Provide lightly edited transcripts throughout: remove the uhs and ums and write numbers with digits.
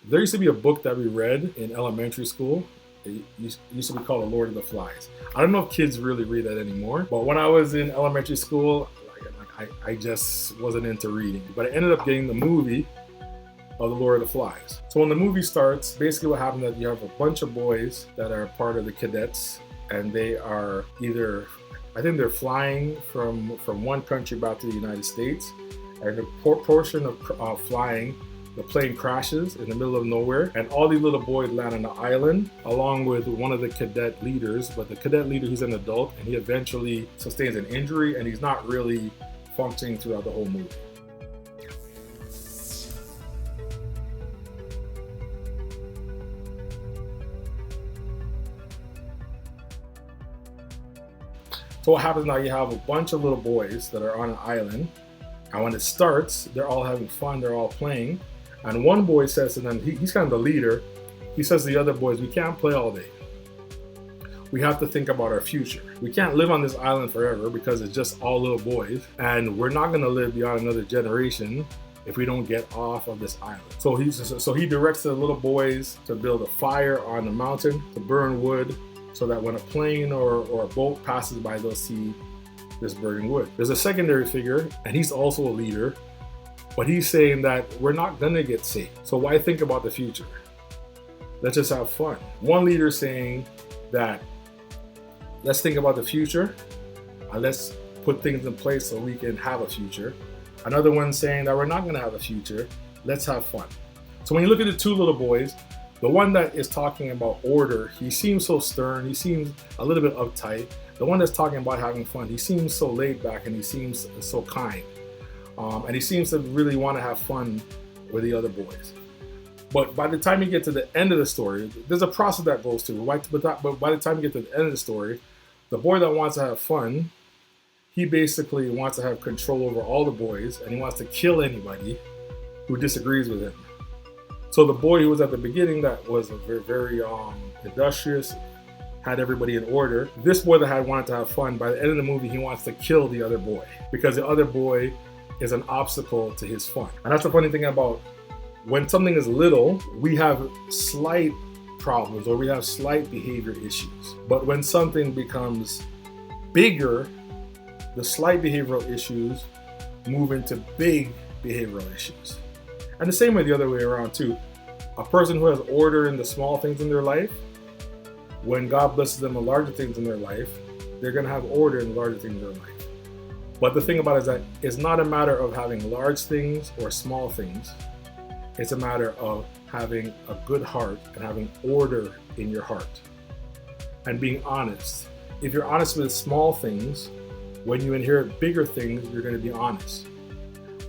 There used to be a book that we read in elementary school. It used to be called The Lord of the Flies. I don't know if kids really read that anymore, but when I was in elementary school, I just wasn't into reading. But I ended up getting the movie of The Lord of the Flies. So when the movie starts, basically what happens is that you have a bunch of boys that are part of the cadets, and they are either, I think they're flying from one country back to the United States, and the portion of flying, the plane crashes in the middle of nowhere, and all these little boys land on an island along with one of the cadet leaders. But the cadet leader, he's an adult, and he eventually sustains an injury, and he's not really functioning throughout the whole movie. So what happens now, you have a bunch of little boys that are on an island, and when it starts, they're all having fun, they're all playing, and one boy says to them, he's kind of the leader, he says to the other boys, we can't play all day. We have to think about our future. We can't live on this island forever because it's just all little boys, and we're not gonna live beyond another generation if we don't get off of this island. So he directs the little boys to build a fire on the mountain, to burn wood, so that when a plane or a boat passes by, they'll see this burning wood. There's a secondary figure, and he's also a leader, but he's saying that we're not gonna get saved. So why think about the future? Let's just have fun. One leader saying that let's think about the future and let's put things in place so we can have a future. Another one saying that we're not gonna have a future, let's have fun. So when you look at the two little boys, the one that is talking about order, he seems so stern, he seems a little bit uptight. The one that's talking about having fun, he seems so laid back and he seems so kind. And he seems to really want to have fun with the other boys. But by the time you get to the end of the story, there's a process that goes through. But by the time you get to the end of the story, the boy that wants to have fun, he basically wants to have control over all the boys, and he wants to kill anybody who disagrees with him. So the boy who was at the beginning that was very industrious, had everybody in order. This boy that had wanted to have fun, by the end of the movie, he wants to kill the other boy because the other boy is an obstacle to his fun. And that's the funny thing about when something is little, we have slight problems or we have slight behavior issues. But when something becomes bigger, the slight behavioral issues move into big behavioral issues. And the same way the other way around too. A person who has order in the small things in their life, when God blesses them with larger things in their life, they're going to have order in the larger things in their life. But the thing about it is that it's not a matter of having large things or small things. It's a matter of having a good heart and having order in your heart and being honest. If you're honest with small things, when you inherit bigger things, you're going to be honest.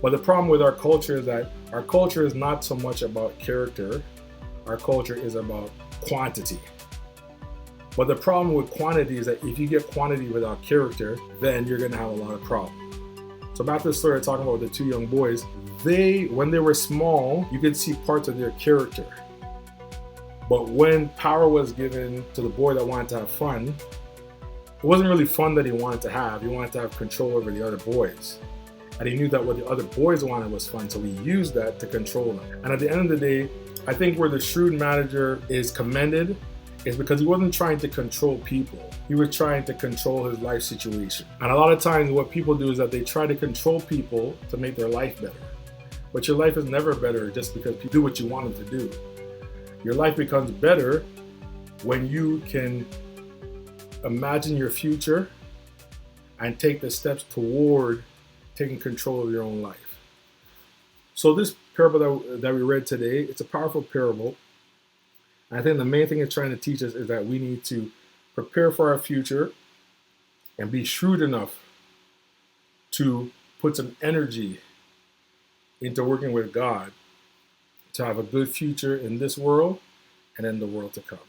But the problem with our culture is that our culture is not so much about character. Our culture is about quantity. But the problem with quantity is that if you get quantity without character, then you're going to have a lot of problems. So back to the story talking about the two young boys, when they were small, you could see parts of their character. But when power was given to the boy that wanted to have fun, it wasn't really fun that he wanted to have. He wanted to have control over the other boys. And he knew that what the other boys wanted was fun, so he used that to control them. And at the end of the day, I think where the shrewd manager is commended is because he wasn't trying to control people. He was trying to control his life situation. And a lot of times what people do is that they try to control people to make their life better. But your life is never better just because you do what you want them to do. Your life becomes better when you can imagine your future and take the steps toward taking control of your own life. So this parable that we read today, it's a powerful parable. And I think the main thing it's trying to teach us is that we need to prepare for our future and be shrewd enough to put some energy into working with God to have a good future in this world and in the world to come.